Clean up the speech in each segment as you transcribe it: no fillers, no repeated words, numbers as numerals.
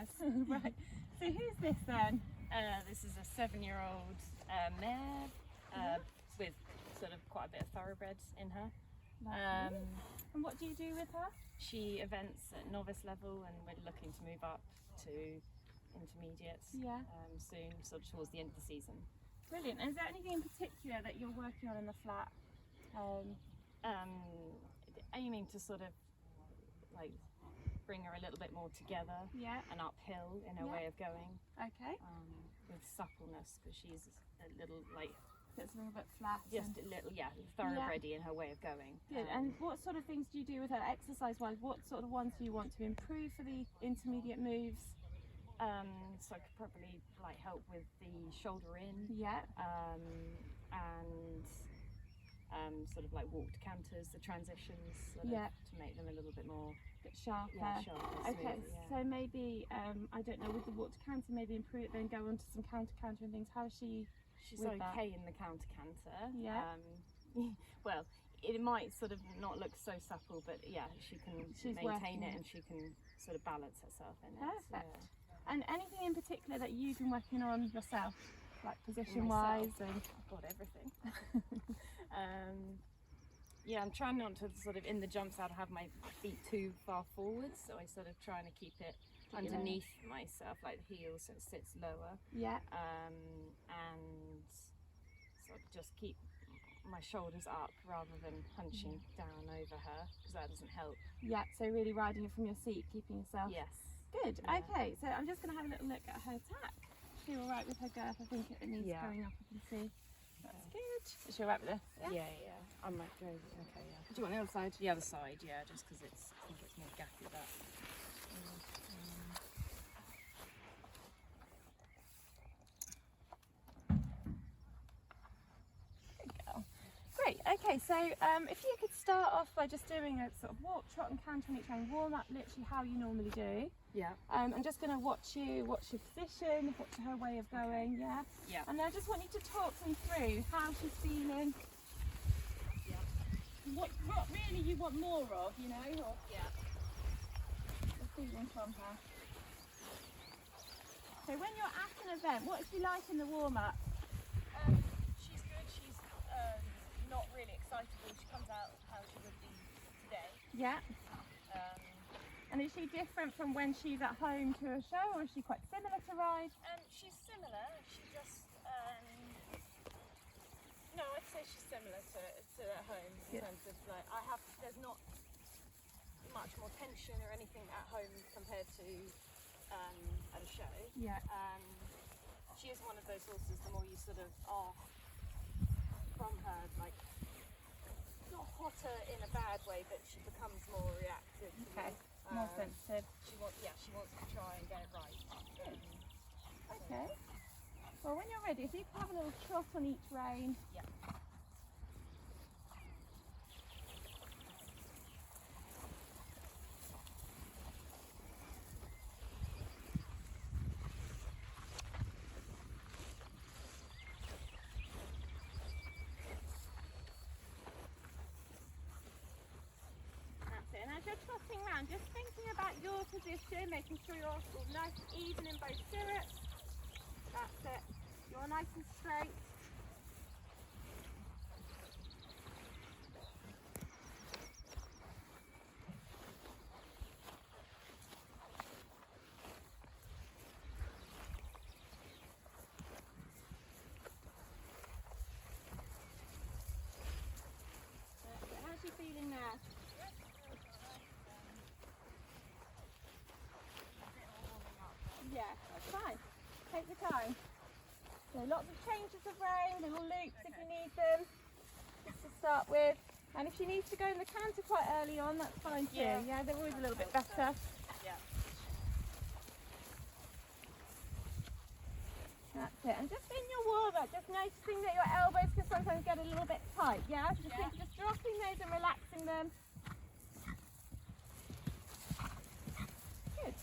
yes. Right. So who's this then? This is a 7-year-old mare with sort of quite a bit of thoroughbreds in her. And what do you do with her? She events at novice level, and we're looking to move up to intermediates soon, sort of towards the end of the season. Brilliant. And is there anything in particular that you're working on in the flat? Aiming to sort of like bring her a little bit more together and uphill in her way of going. Okay. With suppleness, because she's a little like It's a little bit flat. Just a little, thoroughbredy in her way of going. Good. And what sort of things do you do with her exercise-wise? What sort of ones do you want to improve for the intermediate moves? So I could probably like help with the shoulder in. And sort of like walked canters, the transitions, sort of, to make them a little bit more sharper. Okay, so maybe I don't know, with the walked canter, maybe improve it, then go on to some counter and things. How is she? She's okay in the counter canter. Well, it might sort of not look so supple, but she can maintain it, and she can sort of balance herself in it. Perfect. And anything in particular that you've been working on yourself, like position-wise? And I've got everything. I'm trying not to sort of in the jumps out have my feet too far forwards, so I sort of trying to keep it underneath myself, like the heel, so it sits lower. And sort of just keep my shoulders up rather than hunching down over her, because that doesn't help. So really riding it from your seat, keeping yourself. Good. Okay, so I'm just going to have a little look at her tack. Is she all right with her girth? I think it needs going up, I can see. That's good. Is she all right with this? Yeah. I might go. Okay, Do you want the other side? The other side, just because I think it's more gappy that. Great. Okay, so if you could start off by just doing a sort of walk, trot and canter on each line, warm up literally how you normally do. I'm just going to watch your position, watch her way of going, And I just want you to talk me through how she's feeling. What really you want more of, you know? Or, the feeling from her. So when you're at an event, what is she like in the warm-up? She's good. She's not really excitable. She comes out how she would be today. And is she different from when she's at home to a show, or is she quite similar to ride? She's similar. She just no, I'd say she's similar to at home in terms of like there's not much more tension or anything at home compared to at a show. She is one of those horses, the more you sort of are from her, like not hotter in a bad way, but she becomes more reactive. More sensitive. She wants to try and get it right. Good. Okay. Well, when you're ready, if you can have a little trot on each rein. And as you're trotting around, just thinking about your position, making sure you're all nice and even in both stirrups. That's it. You're nice and straight. That's it. How's she feeling now? That's fine. Take your time. So lots of changes of rein, little loops if you need them, just to start with. And if she needs to go in the canter quite early on, that's fine too. They're always a little bit better. That's it. And just in your warm-up, just noticing that your elbows can sometimes get a little bit tight. Just dropping those and relaxing them. Good.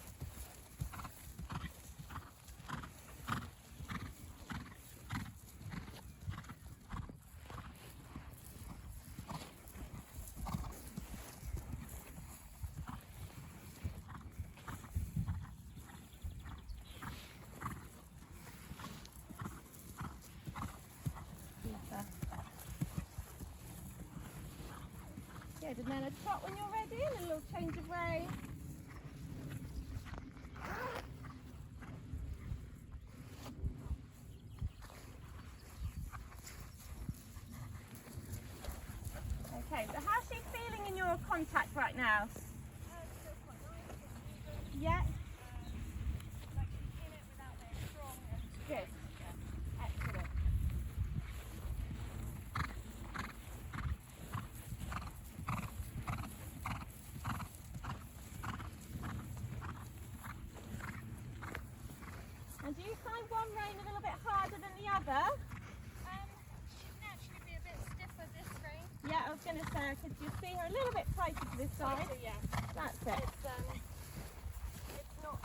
Good, and then a trot when you're ready, and a little change of rein. Okay, so how's she feeling in your contact right now? Still quite nice. Yeah. Like she's in it without being strong. Good. Yeah. Excellent. And do you find one rein a little bit harder than the other? She'd naturally be a bit stiffer this rein. Yeah, I was going to say, could you see her a little bit tighter to this side? So, yeah. That's it. It's not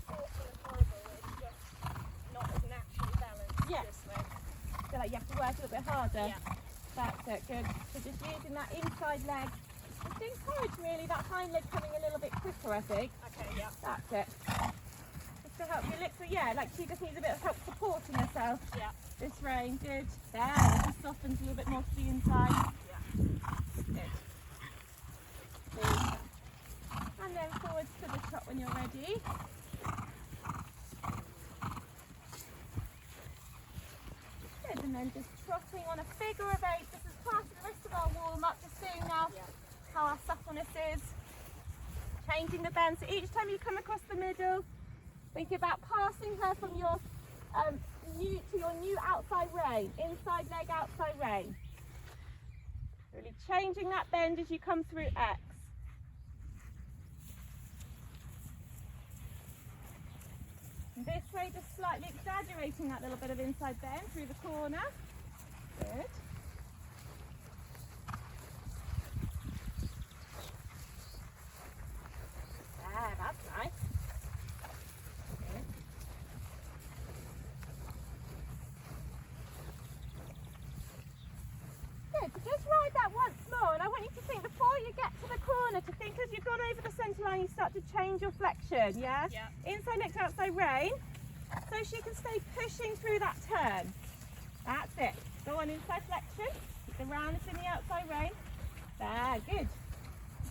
awful and horrible, it's just not as naturally balanced this way. So like you have to work a little bit harder. Yeah. That's it, good. So just using that inside leg. Just to encourage really that hind leg coming a little bit quicker, I think. Okay, yeah. That's it. Just to help your lips, so yeah, like she just needs a bit of help supporting herself. Yeah. This rein, good. There, it just softens a little bit more to the inside. Yeah. Good. Good. And then forwards to the trot when you're ready. Good, and then just trotting on a figure of 8. This is part of the rest of our warm-up, just seeing now how our suppleness is. Changing the bend, so each time you come across the middle, think about passing her from your new outside rein, inside leg, outside rein. Really changing that bend as you come through X. And this way, just slightly exaggerating that little bit of inside bend through the corner. Good. There, that's nice. Good. Good, so just ride that once more, and I want you to think before you get to the corner, to think as you've gone over the centre line, you start to change your flexion, yeah? Yeah. Inside next outside rein, so she can stay pushing through that turn. That's it. Go on inside flexion, keep the roundness in the outside rein. There, good.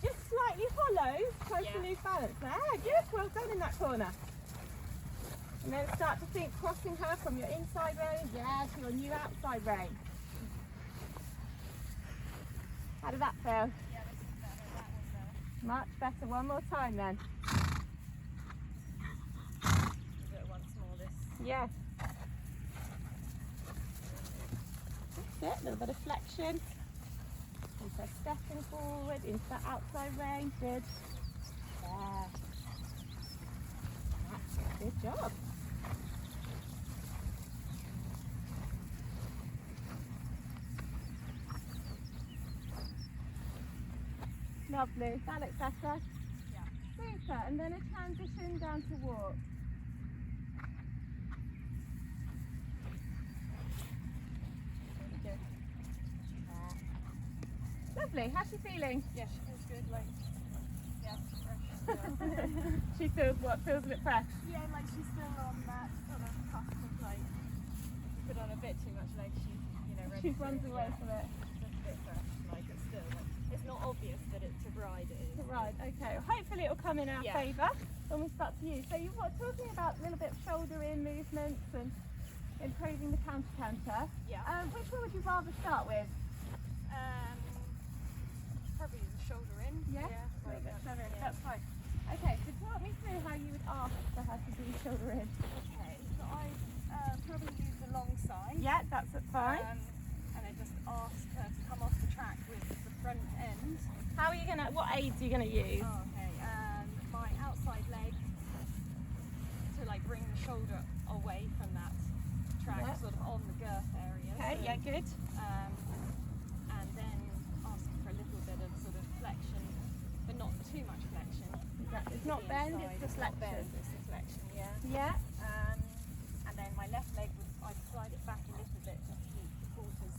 Just slightly hollow, tries to lose balance. There, good, well done in that corner. And then start to think crossing her from your inside rein, to your new outside rein. How did that feel? Yeah, this is better. That was better. Much better. One more time then. Do it once more, this. Yeah. That's it. A little bit of flexion. Into stepping forward, into that outside rein. Good. There. That's it. Good job. Lovely. That looks better. Yeah. Super. And then a transition down to walk. Really good. Lovely. How's she feeling? Yeah, she feels good. Like, yeah, fresh. She feels what? Feels a bit fresh. Yeah, like she's still on that sort of cusp of like, put on a bit too much leg, she's, ready. She runs away from it. Just a bit fresh, like it's still, like, it's not obvious that it's to ride it is. Right, okay. Well, hopefully it'll come in our favour when we start to use. So you were talking about a little bit of shoulder in movements and improving the counter. Yeah. Which one would you rather start with? Probably the shoulder in. Yeah? Like That's fine. Okay, so talk me through how you would ask for her to do shoulder in. Okay, so I probably use the long side. Yeah, that's fine. And I just ask her to come off the track with the front end. How are you gonna, what aids are you gonna use? Oh, okay, my outside leg to like bring the shoulder away from that track, sort of on the girth area. Okay, so, yeah, good. And then asking for a little bit of sort of flexion, but not too much flexion. It's not bend, it's the Not flexion. bend, it's the flexion, yeah. Yeah. And then my left leg I'd slide it back a little bit just to keep the quarters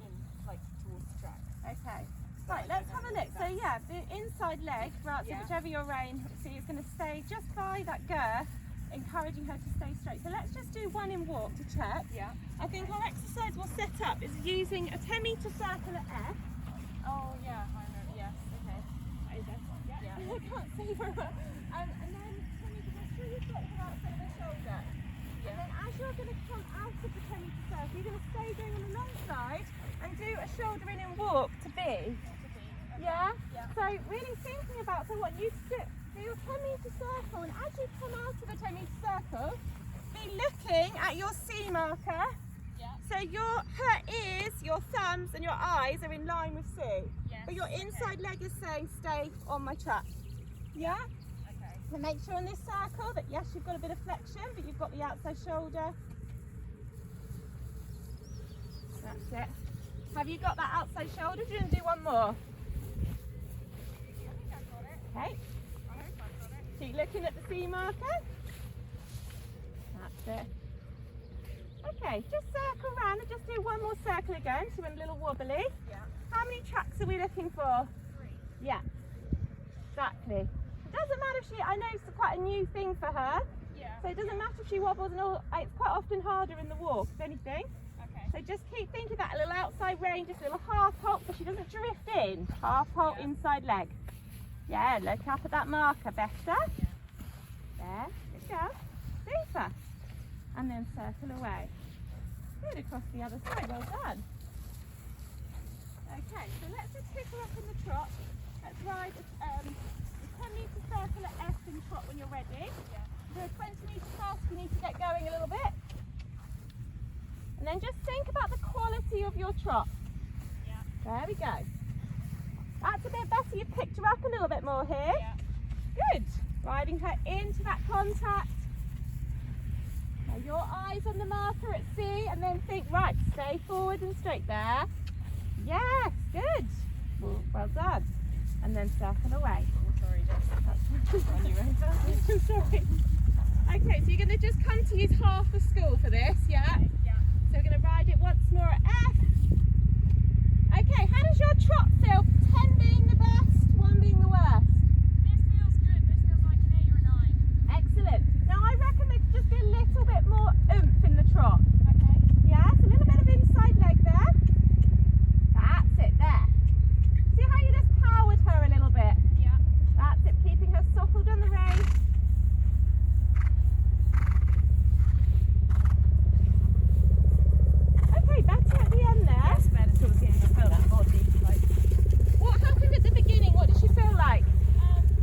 in, like towards the track. Okay. Right, let's have a look. So yeah, the inside leg, right, so whichever your rein, see it's going to stay just by that girth, encouraging her to stay straight. So let's just do one in walk to check. Yeah. I think our exercise we'll set up is using a 10 metre circle at F. Oh yeah, I know. Yes. Okay. Yeah. I can't see very well. And then can you make sure you've got her outside of the shoulder. Yeah. And then as you're going to come out of the 10 metre circle, you're going to stay going on the long side and do a shoulder in and walk to B. Okay. Yeah? Yeah. So really thinking about, so what you do your 10 metre circle, and as you come out of the 10 metre circle, be looking at your C marker. Yeah. So her ears, your thumbs and your eyes are in line with C. Yes. But your inside leg is saying stay on my track. Yeah? Okay. So make sure in this circle that yes, you've got a bit of flexion, but you've got the outside shoulder. That's it. Have you got that outside shoulder? Do you want to do one more? I think I've got it. Okay. I hope I've got it. Keep looking at the C marker. That's it. Okay, just circle round and just do one more circle again, so we're a little wobbly. Yeah. How many tracks are we looking for? 3. Yeah, exactly. It doesn't matter if I know it's quite a new thing for her, Yeah. so it doesn't matter if she wobbles and all, it's quite often harder in the walk, if anything. Okay. So just keep thinking that a little outside range, just a little half halt so she doesn't drift in. Half halt Yeah. inside leg. Yeah, look up at that marker, better. Yeah. There, good girl. Super. And then circle away. Good, across the other side, well done. Okay, so let's just pick her up in the trot. Let's ride the 10 metre circle at F and trot when you're ready. Yeah. Do a 20 metre task, you need to get going a little bit. And then just think about the quality of your trot. Yeah. There we go. That's a bit better, you've picked her up a little bit more here. Yeah. Good. Riding her into that contact. Now your eyes on the marker at C, and then think, right, stay forward and straight there. Yes, good. Well done. And then circle away. Oh, sorry, Jess. That's on your own. I'm sorry. Okay, so you're going to just come to use half the school for this, yeah? Okay, yeah. So we're going to ride it once more at F. Okay, how does your trot feel? 10 being the best, 1 being the worst. This feels good. This feels like an 8 or a 9. Excellent. Now I reckon there could just be a little bit more oomph in the trot. Okay. Yes, a little bit of inside leg there. That's it there. See how you just powered her a little bit? Yeah. That's it, keeping her suppled on the rein. Okay, better at the end there. That's better towards the end. I felt that body. Like, What happened at the beginning? What did she feel like?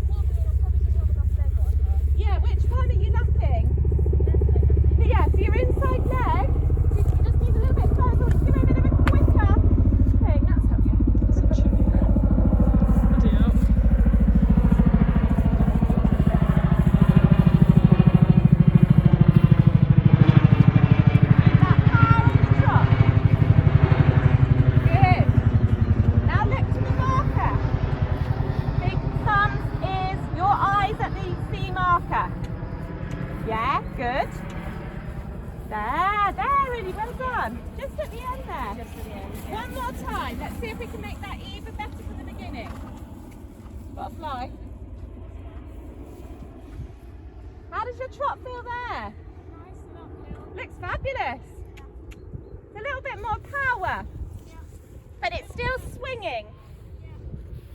wobbly, and I probably just have enough leg on her. Yeah, which one are you lapping? Left leg, I think. Yeah, so your inside leg, you just need a little bit further, give her a bit of a quicker thing, that's helpful. That power in the trot. Good. Now look to the marker. Big thumbs is your eyes at the C marker. Yeah, good. There, really well done. Just at the end there. Just at the end. Yeah. One more time. Let's see if we can make that even better from the beginning. Got to fly. How does your trot feel there? Nice and uphill. Looks fabulous. It's a little bit more power, Yeah. but it's still swinging. Yeah.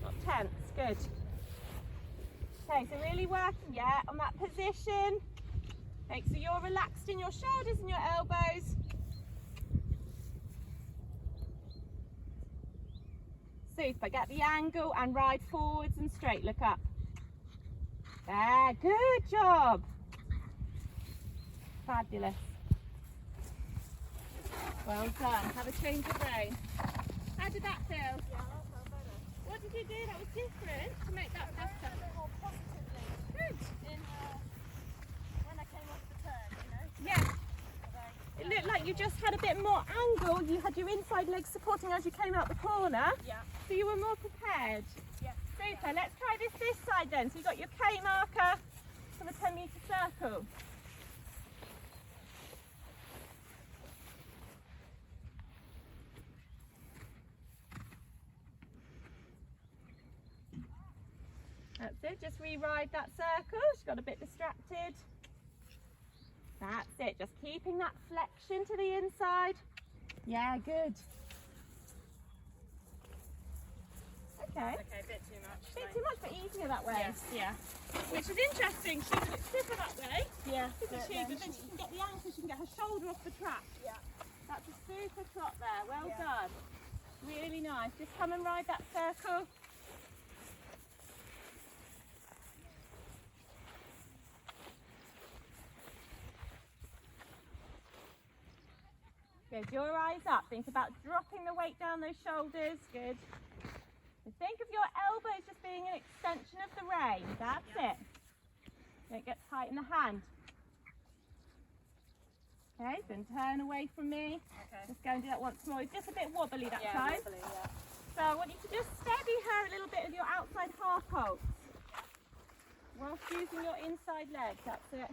Not tense. Good. Okay, so really working, yeah, on that position. Make sure you're relaxed in your shoulders and your elbows. Super, get the angle and ride forwards and straight, look up. There, good job. Fabulous. Well done, have a change of rein. How did that feel? Yeah, that felt better. What did you do that was different to make that I felt better? a bit more positively Good. in when I came off the turn, you know. Yeah. So, It looked like you just had a bit more angle. You had your inside leg supporting as you came out the corner, yeah. so you were more prepared. Yeah. Super. Let's try this side then. So you've got your K marker for the 10 metre circle. That's it. Just re-ride that circle. She got a bit distracted. That's it, just keeping that flexion to the inside. Yeah, good. Okay. Okay, a bit too much. A bit too much, but easier that way. Yes, yeah. Which is interesting. She's a bit stiffer that way. Yeah. Isn't she? But then she can get the ankle, she can get her shoulder off the trap. Yeah. That's a super trot there. Well done. Really nice. Just come and ride that circle. Good. Your eyes up. Think about dropping the weight down those shoulders. Good. And think of your elbows just being an extension of the rein. That's it. Don't get tight in the hand. Okay, then turn away from me. Okay. Just go and do that once more. It's just a bit wobbly that time. Wobbly, yeah. So I want you to just steady her a little bit with your outside half holds. Whilst using your inside leg. That's it.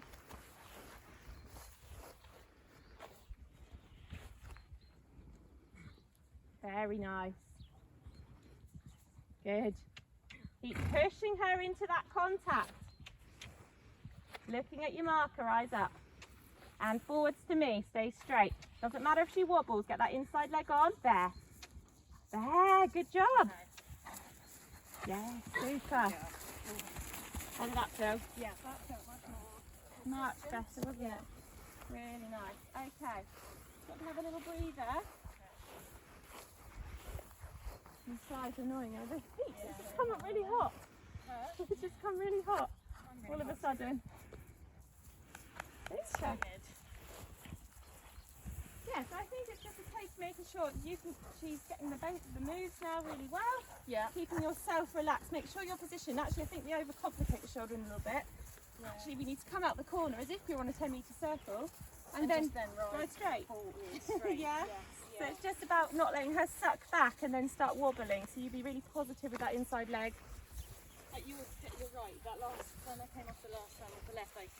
Very nice. Good. Keep pushing her into that contact. Looking at your marker, eyes up. And forwards to me, stay straight. Doesn't matter if she wobbles, get that inside leg on. There. There, good job. Yes, super. And that Phil. Yeah, that felt much more. Much better, wasn't it? Really nice. Okay. Got to have a little breather. These sides are annoying. The heat has just come up really hot. It's just come really hot. All of a sudden. It's so good. Yes, I think it's just a case of making sure she's getting the moves now really well. Yeah. Keeping yourself relaxed. Make sure your position. Actually, I think we overcomplicate the shoulder in a little bit. Yeah. Actually, we need to come out the corner as if you're on a 10-metre circle, and then ride straight. Straight. Yeah. Yes. So it's just about not letting her suck back and then start wobbling. So you be really positive with that inside leg. You're right. That last when I came off the last time with the left, I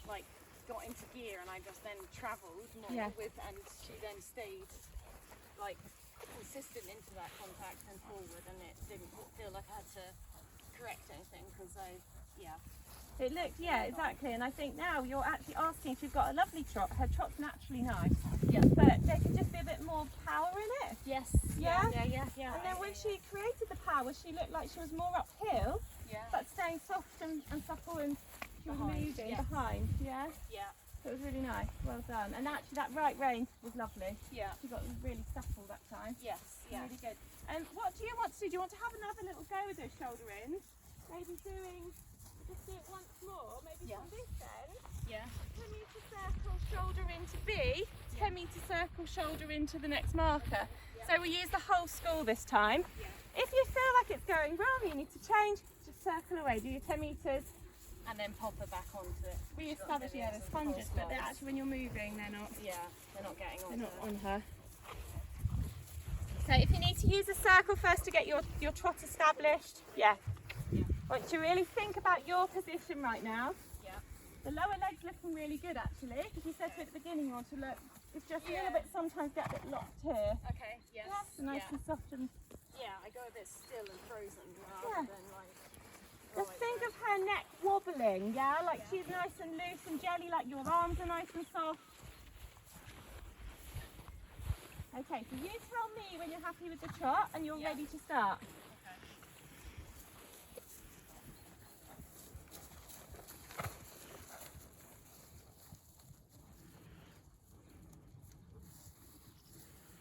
like got into gear and I just then travelled more with, and she then stayed like consistent into that contact and forward, and it didn't feel like I had to correct anything because It looked, exactly, and I think now you're actually asking if she's got a lovely trot. Her trot's naturally nice, but there could just be a bit more power in it. Yes. Yeah. And then when she created the power, she looked like she was more uphill, but staying soft and supple, and she was moving behind. Yeah. So it was really nice. Well done. And actually, that right rein was lovely. Yeah. She got really supple that time. Yes. Really good. And what do you want to do? Do you want to have another little go with those shoulder ins? Maybe just do it once more, maybe from this end. 10-metre circle, shoulder into B, 10-metre circle, shoulder into the next marker. So we use the whole school this time. If you feel like it's going wrong, you need to change, just circle away, do your 10 metres. And then pop her back onto it. We established, the sponges, but they're actually, when you're moving, they're not. Yeah, they're not getting on. They're not on her. So if you need to use a circle first to get your trot established, I want you to really think about your position right now. Yeah. The lower leg's looking really good actually, because you said to at the beginning you want to look, it's just a little bit, sometimes get a bit locked here. Okay, yes. Nice and soft and... Yeah, I go a bit still and frozen rather than like... Just think of her neck wobbling, like she's nice and loose and jelly, like your arms are nice and soft. Okay, so you tell me when you're happy with the trot and you're ready to start.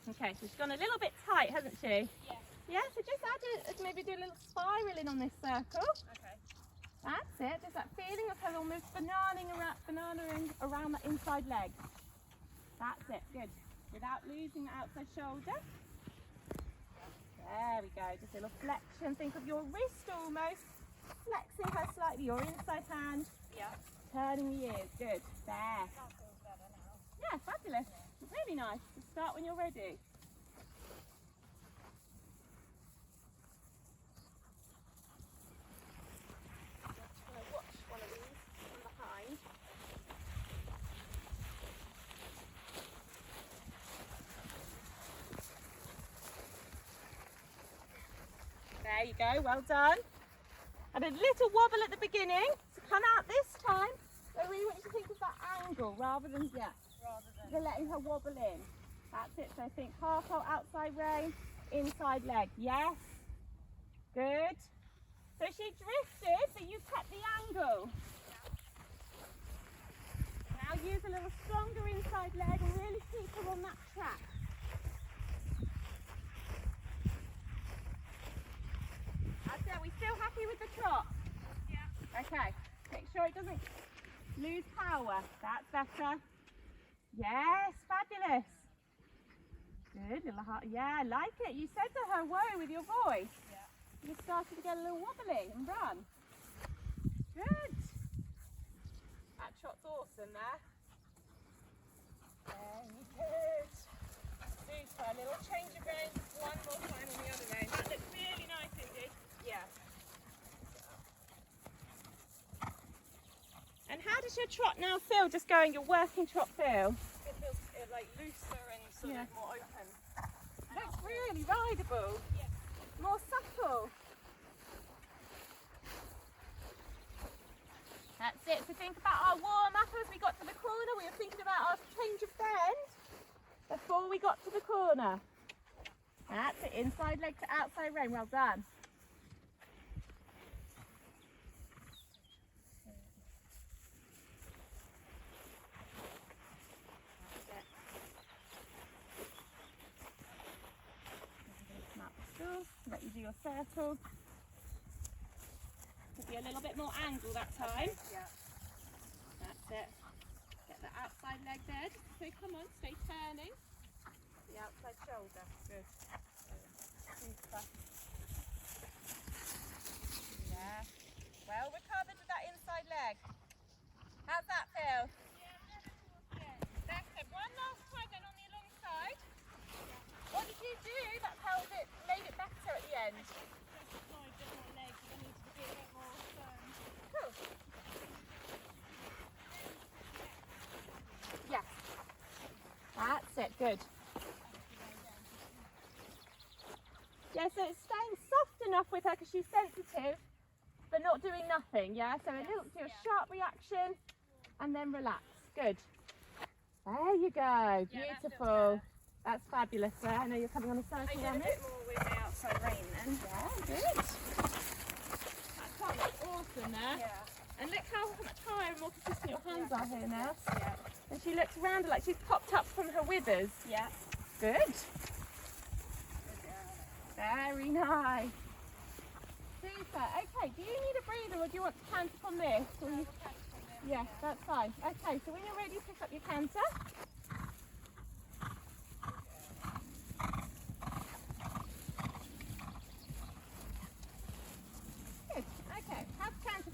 Okay, so she's gone a little bit tight, hasn't she? Yeah, so just add it, maybe do a little spiralling on this circle. Okay. That's it, just that feeling of her almost bananaing around that inside leg. That's it, good. Without losing the outside shoulder. There we go, just a little flexion. Think of your wrist almost. Flexing her slightly, your inside hand. Yeah. Turning the ears, good. There. That feels better now. Yeah, fabulous. Really nice. Just start when you're ready. Watch one of these from behind. There you go, well done. And a little wobble at the beginning to come out this time. So I really want you to think of that angle rather than letting her wobble in. That's it. So think half hold, outside rein, inside leg. Yes. Good. So she drifted, so you kept the angle. Now use a little stronger inside leg and really keep her on that track. That's it. We still happy with the trot? Yeah. Okay. Make sure it doesn't lose power. That's better. Yes, fabulous. Good, little heart. Yeah, I like it. You said to her, whoa, with your voice. Yeah. You started to get a little wobbly and run. Good. That trot's awesome there. Very good. Super. A little change of rein. One more time on the other rein. That looks really nice, Indy. Yeah. And how does your trot now feel, just going your working trot feel? It feels like looser and sort of more open. Looks really rideable. Yeah. More supple. That's it. So think about our warm up as we got to the corner. We were thinking about our change of bend before we got to the corner. That's it. Inside leg to outside rein. Well done. Let you do your circle. Could be a little bit more angle that time. Yeah. That's it. Get the outside leg there. So come on, stay turning. The outside shoulder. Good. Super. Yeah. Well recovered with that inside leg. How's that feel? That's it. One last time then on the along side. What did you do that held it, made it better at the end? Cool. Yeah. That's it, good. Yeah, so it's staying soft enough with her because she's sensitive, but not doing nothing, yeah? So a little, do a sharp reaction and then relax. Good. There you go, beautiful. That's fabulous. So I know you're coming on a circle around it. A bit more with my outside rein then. Yeah, good. That trot looks awesome there. Yeah. And look how much higher and more consistent your hands are here now. Yeah. And she looks rounded like she's popped up from her withers. Yeah. Good. Very nice. Super. Okay, do you need a breather or do you want to canter from this? Or you... Yeah, that's fine. Okay, so when you're ready, pick up your canter.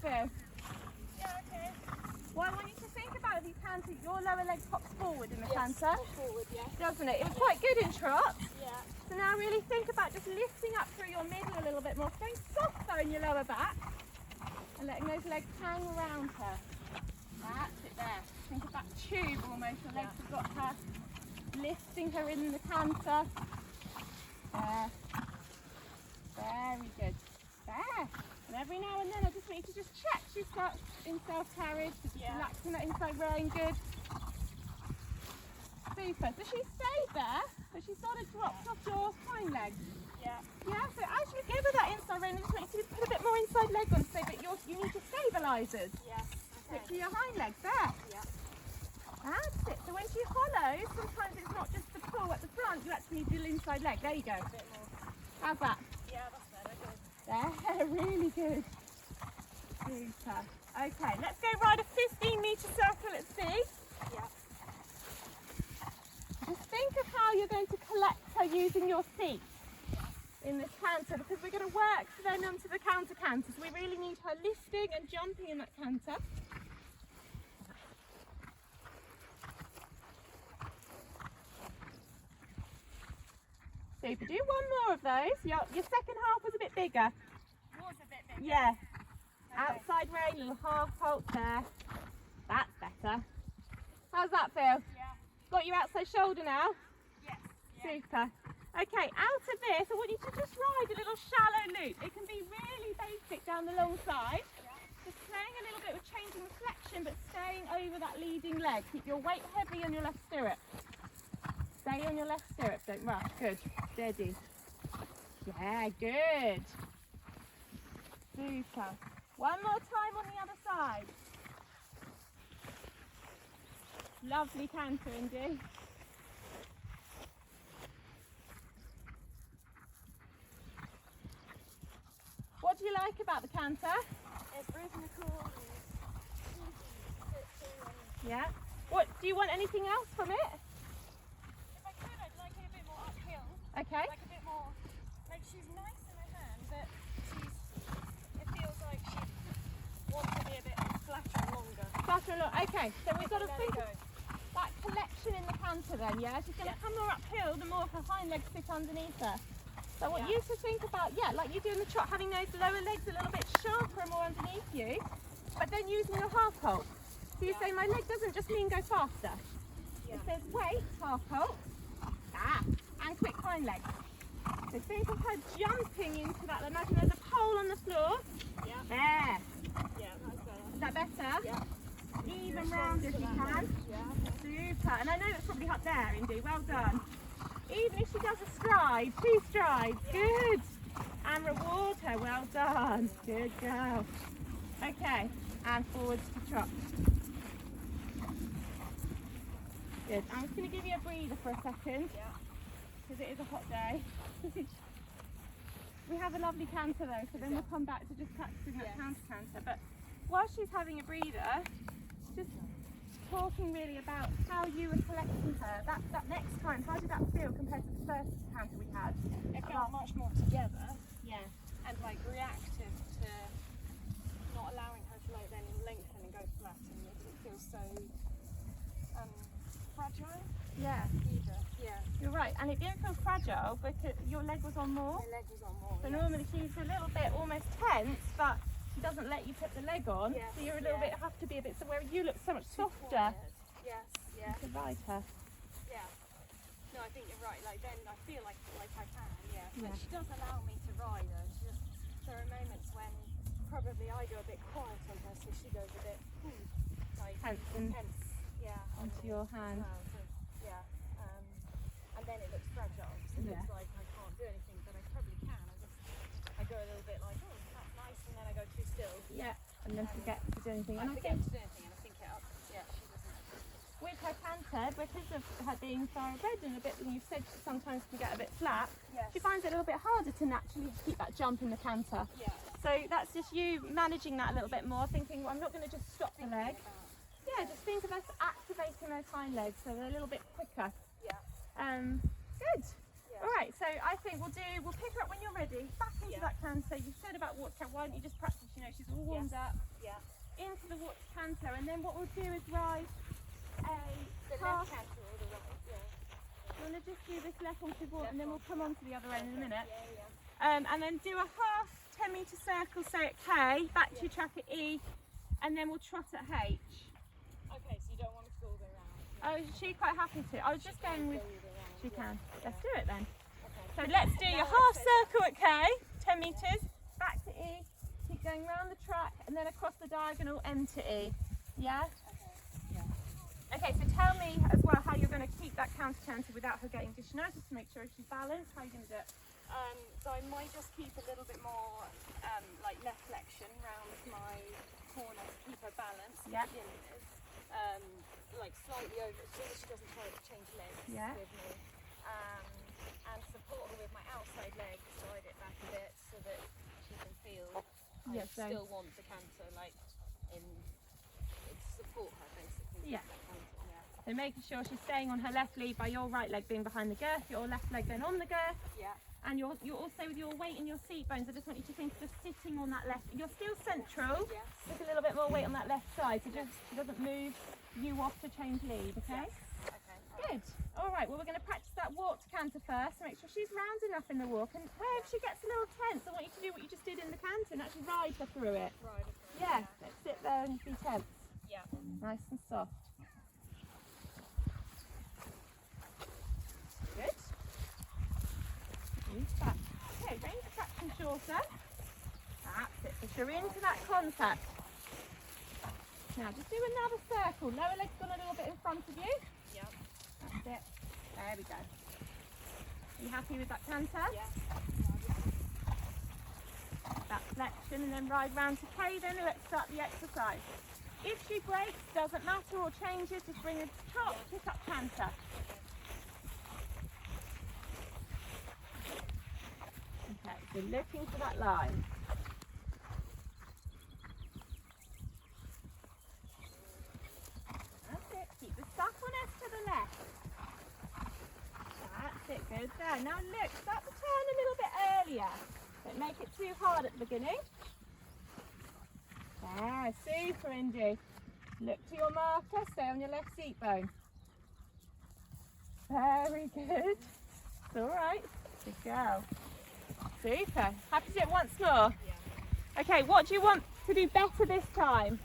Yeah, okay. Well, I want you to think about if you canter, your lower leg pops forward in the canter. Forward, yeah. Doesn't it? It was quite good in trot. Yeah. So now really think about just lifting up through your middle a little bit more, staying soft though in your lower back, and letting those legs hang around her. That's it there. Think of that tube almost. Your legs have got her, lifting her in the canter. There. Very good. There. And every now and then I just want you to just check she's got in self-carriage, just relaxing that inside rein, good. Super. So she stayed there, but she sort of dropped off your hind leg. Yeah. Yeah, so as you give her that inside rein, I just want you to put a bit more inside leg on so that you need your stabilisers. Yeah. Okay. To your hind legs, there. Yeah. That's it. So when she hollows, sometimes it's not just the pull at the front, you actually need your inside leg. There you go. A bit more. How's that? Yeah, that's better. Good. There, really good. Super. Okay, let's go ride a 15-metre circle at sea. Yeah. Just think of how you're going to collect her using your feet in this canter, because we're going to work then onto the counter canter. So we really need her lifting and jumping in that canter. Super. Do one more of those. Your second half was a bit bigger. Was a bit bigger. Yeah. Okay. Outside rein, little half halt there. That's better. How's that feel? Yeah. Got your outside shoulder now? Yes. Yeah. Super. Okay, out of this, I want you to just ride a little shallow loop. It can be really basic down the long side. Yeah. Just playing a little bit with changing the flexion, but staying over that leading leg. Keep your weight heavy on your left stirrup. Stay on your left stirrup, don't rush. Good. Steady. Yeah, good. Super. One more time on the other side. Lovely canter, Indy. What do you like about the canter? It's rhythmical and easy. Yeah. What do you want? Anything else from it? If I could, I'd like it a bit more uphill. Okay. Like a bit more. Like she's nice in her hand, but it feels like she wants to be a bit flatter and longer. Flatter and longer. Okay. So we've got to Let think it go. that collection in the canter then. Yeah. She's going to come more uphill the more her hind legs sit underneath her. So I want you to think about, like you do in the trot, having those lower legs a little bit sharper and more underneath you, but then using your half halt. So you say, my leg doesn't just mean go faster. It says wait, half halt, and quick hind leg. So think of her jumping into that. Imagine there's a pole on the floor. Yeah. There. Yeah, that's better. Is that better? Yeah. Even round if you can. Yeah. Super. And I know it's probably up there, Indy. Well done. Even if she does a stride, 2 strides, good. And reward her, well done. Good girl. Okay, and forwards to trot. Good. I'm just going to give you a breather for a second, because it is a hot day. We have a lovely canter though, so then we'll come back to just practicing that canter. But while she's having a breather, just talking really about how you were collecting her. That next time, how did that feel compared to the first canter we had? It felt much more together. Yeah. And like reactive to not allowing her to like then lengthen and go flat, and it didn't feel so fragile. Yeah. Either. Yeah. You're right, and it didn't feel fragile because your leg was on more. My leg was on more. So normally she's a little bit almost tense, but she doesn't let you put the leg on. Yes, So you're a little bit, have to be a bit, so where you look so much softer. Yes, yeah. To ride her. Yeah. No, I think you're right. Like then I feel like I can, yeah. Yeah. But she does allow me to ride her. She just, there are moments when probably I go a bit quiet on her, so she goes a bit like tense. Yeah. Onto your hand. So, yeah. And then it looks fragile. So it looks like I can't do anything, but I probably can. I go a little bit like, oh, that's nice, and then I go too still. Yeah. And then forget to do anything. I forget to do anything, and I think it up. Yeah, she doesn't. With her canter, because of her being thoroughbred and a bit, and you've said she sometimes can get a bit flat, she finds it a little bit harder to naturally keep that jump in the canter. Yeah. So that's just you managing that a little bit more, thinking, well, I'm not going to just stop the leg. Yeah, just think of us activating those hind legs so they're a little bit quicker. Yeah. Good. Yeah. All right, so I think we'll pick her up when you're ready, back into that canter. You said about water, why don't you just practice, you know, she's all warmed up. Yeah. Into the water canter, and then what we'll do is ride The half. left canter or the right? Yeah. We're going to just do this left onto the water, and then we'll come on to the other end in a minute. Yeah. And then do a half 10-metre circle, say at K, back to your track at E, and then we'll trot at H. Okay, so you don't want me to go all the way around? Oh, is she quite happy to? I was just going with, she can. Let's do it then. Okay. So let's do your half circle at K, 10 metres, back to E, keep going round the track, and then across the diagonal, M to E. Yeah? Okay, so tell me as well how you're going to keep that counter without her getting disheartened, just to make sure she's balanced. How are you going to do it? So I might just keep a little bit more like left flexion around my corner to keep her balanced. Yeah. Like slightly over, so that she doesn't try to change legs with me. And support her with my outside leg, slide it back a bit so that she can feel I still want the canter, like support her basically. Yeah. So making sure she's staying on her left lead by your right leg being behind the girth, your left leg going on the girth. Yeah. And you're also with your weight in your seat bones. I just want you to think of just sitting on that left. You're still central. Yes. Just a little bit more weight on that left side, so just she doesn't move you off to change lead. Okay. Yes. Okay. Good. All right. Well, we're going to practice that walk to canter first. So make sure she's round enough in the walk. And where if she gets a little tense, I want you to do what you just did in the canter and actually ride her through it. Right. Yeah. Let's sit there and be tense. Yeah. Nice and soft. Good. Back. Okay, range of traction shorter. That's it. Push her into that contact. Now just do another circle. Lower leg's gone a little bit in front of you. Yeah. That's it. There we go. Are you happy with that canter? Yeah. that flexion and then ride round to K then, and let's start the exercise. If she breaks, doesn't matter, or changes, just bring her to trot, pick up canter. Okay, so looking for that line. That's it, keep the suppleness to the left. That's it, good there. Now look, start the turn a little bit earlier. Don't make it too hard at the beginning. There, super Indy. Look to your marker, stay on your left seat bone. Very good. It's alright. Good girl. Super. Happy to do it once more? Yeah. Okay, what do you want to do better this time?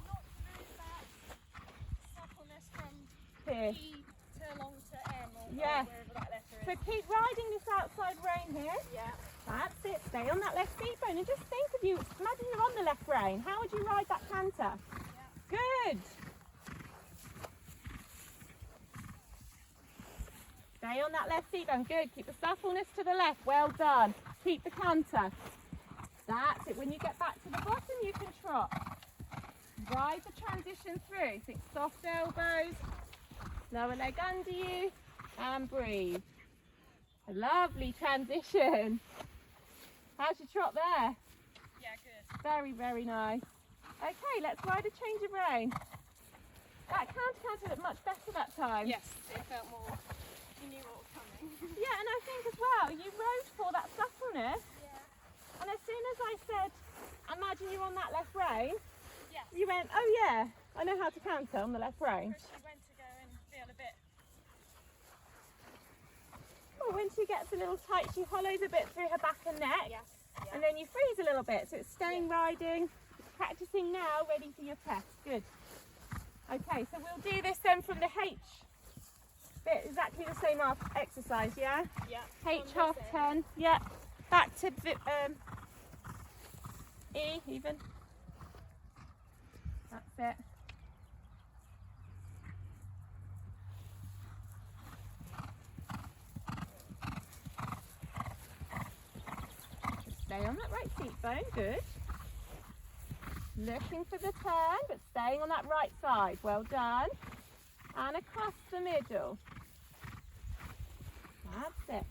Not lose that suppleness from Here. E to long to M or Yeah. wherever that letter is. So keep riding this outside rein here. Yeah. That's it. Stay on that left seat bone and just think of you. Imagine you're on the left rein. How would you ride that canter? Yeah. Good. Stay on that left seat bone. Good. Keep the suppleness to the left. Well done. Keep the canter. That's it. When you get back to the bottom, you can trot. Ride the transition through. Think soft elbows. Lower leg under you. And breathe. A lovely transition. How's your trot there? Yeah, good. Very, very nice. Okay, let's ride a change of rein. That canter looked much better that time. Yes, it felt more. You knew what was coming. Yeah, and I think as well, you rode for that suppleness. Yeah. And as soon as I said, imagine you're on that left rein, Yes. you went, oh yeah, I know how to canter on the left rein. Because she went to go and feel a bit. Well, when she gets a little tight, she hollows a bit through her back and neck. Yes. Yeah. And then you freeze a little bit, so it's staying riding, practicing now, ready for your test. Good. Okay, so we'll do this then from the H bit, exactly the same exercise, yeah? Yeah. H On half this turn, end. yeah. Back to E even. That's it. Stay on that right seat bone, good. Looking for the turn, but staying on that right side. Well done. And across the middle. That's it.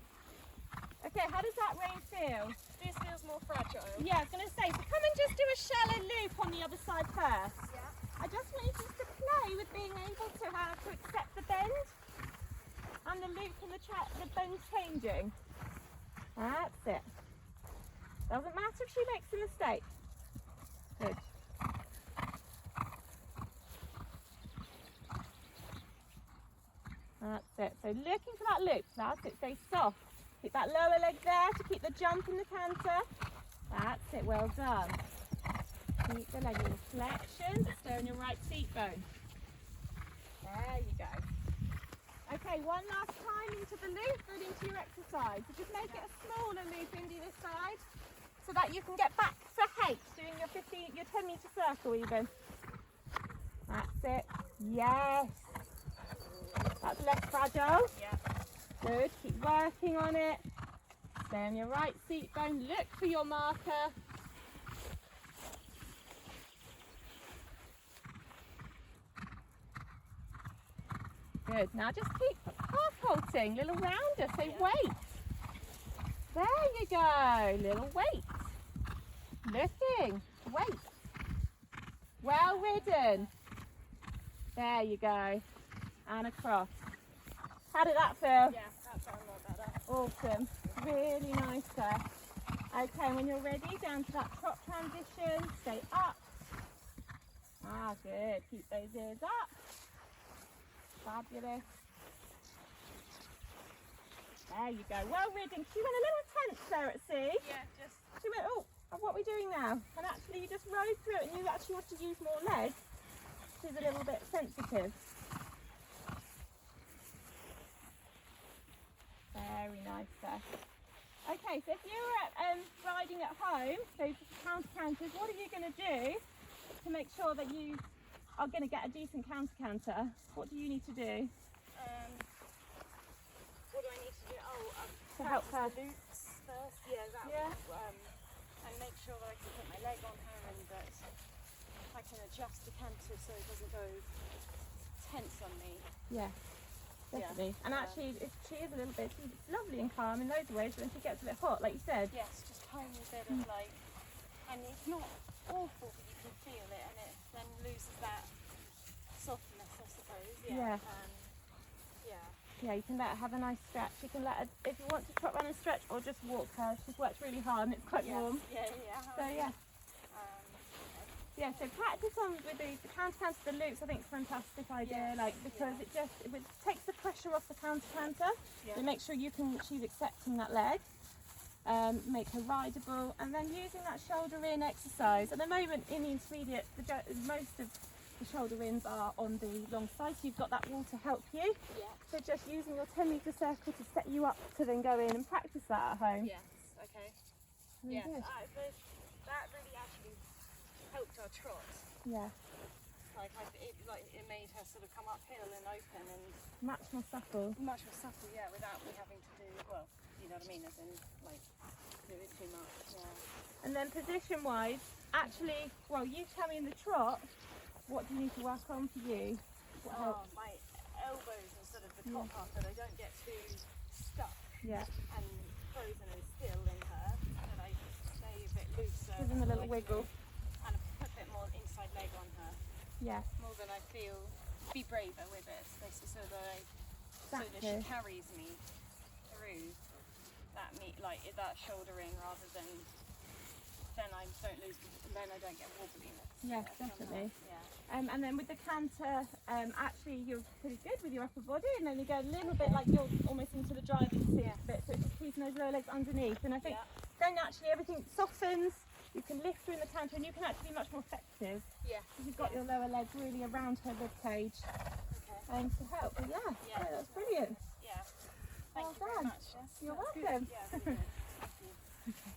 Okay, how does that rein feel? This feels more fragile. Yeah, I was going to say, so come and just do a shallow loop on the other side first. Yeah. I just want you just to play with being able to have to accept the bend and the loop and the bend changing. That's it. Doesn't matter if she makes a mistake. Good. That's it. So looking for that loop. That's it. Stay soft. Keep that lower leg there to keep the jump in the canter. That's it. Well done. Keep the leg in flexion, but stay on your right seat bone. There you go. Okay, one last time into the loop, then into your exercise. So just make it a smaller loop into this side so that you can get back for H, doing your 10 metre circle even. That's it. Yes. That's less fragile. Yeah. Good. Keep working on it. Stay on your right seat bone. Look for your marker. Good. Now just keep half halting, little rounder, so wait. There you go, little wait. Looking, wait. Well ridden. There you go. And across. How did that feel? Yeah, that felt a lot better. Awesome. Really nice there. Okay, when you're ready, down to that trot transition. Stay up. Ah, good. Keep those ears up. Fabulous. There you go. Well ridden. She went a little tense there at sea. Yeah, just. She went, oh, what are we doing now? And actually you just rode through it and you actually want to use more legs. She's a little bit sensitive. Very nice there. Okay, so if you were riding at home, so for counter-canters, what are you going to do to make sure that you are going to get a decent counter-canter? What do you need to do? What do I need to do? Oh, To help her. the loops first. Yeah, that. Yeah. And and make sure that I can put my leg on her and that I can adjust the canter so it doesn't go tense on me. Yeah, definitely. And actually, she is a little bit, she's lovely and calm in loads of ways, but when she gets a bit hot, like you said. Yes, just tiny bit of like, and it's not awful, but you can feel it, and it then loses that softness, I suppose. Yeah. Yeah, you can let her have a nice stretch. You can let her, if you want to trot around and stretch, or just walk her. She's worked really hard and it's quite warm. Yeah. So so practice on with the counter, the loops. I think it's a fantastic idea, because it takes the pressure off the counter. It makes sure she's accepting that leg. Make her rideable, and then using that shoulder in exercise. At the moment in the intermediate, most of the shoulder ins are on the long side, so you've got that wall to help you. So just using your 10-metre circle to set you up to then go in and practice that at home. Yes, okay. Yes, that really actually helped our trot. Yeah. It made her sort of come uphill and open and much more supple. Much more supple, without me having to do, well, you know what I mean, as in do it too much. Yeah. And then position-wise, actually, well, you tell me in the trot, what do you need to work on for you? What helps? My elbows and sort of the top half, that I don't get too stuck and frozen and still in her, that I stay a bit looser. Give them a little wiggle. And put a bit more inside leg on her. Yeah. More than I feel, be braver with it, basically, so that she carries me through that shoulder ring, rather than then I don't get wobbliness. Yes, definitely. And then with the canter, actually you're pretty good with your upper body, and then you go a little bit like you're almost into the driving seat bit, so it's just keeping those lower legs underneath. And I think then actually everything softens. You can lift through in the canter, and you can actually be much more effective. Yeah. Because you've got your lower leg really around her rib cage. Okay. To help. But that's brilliant. Yeah. Thank you very much. Yes, You're welcome. Good. Yeah, really good. Thank you. Okay.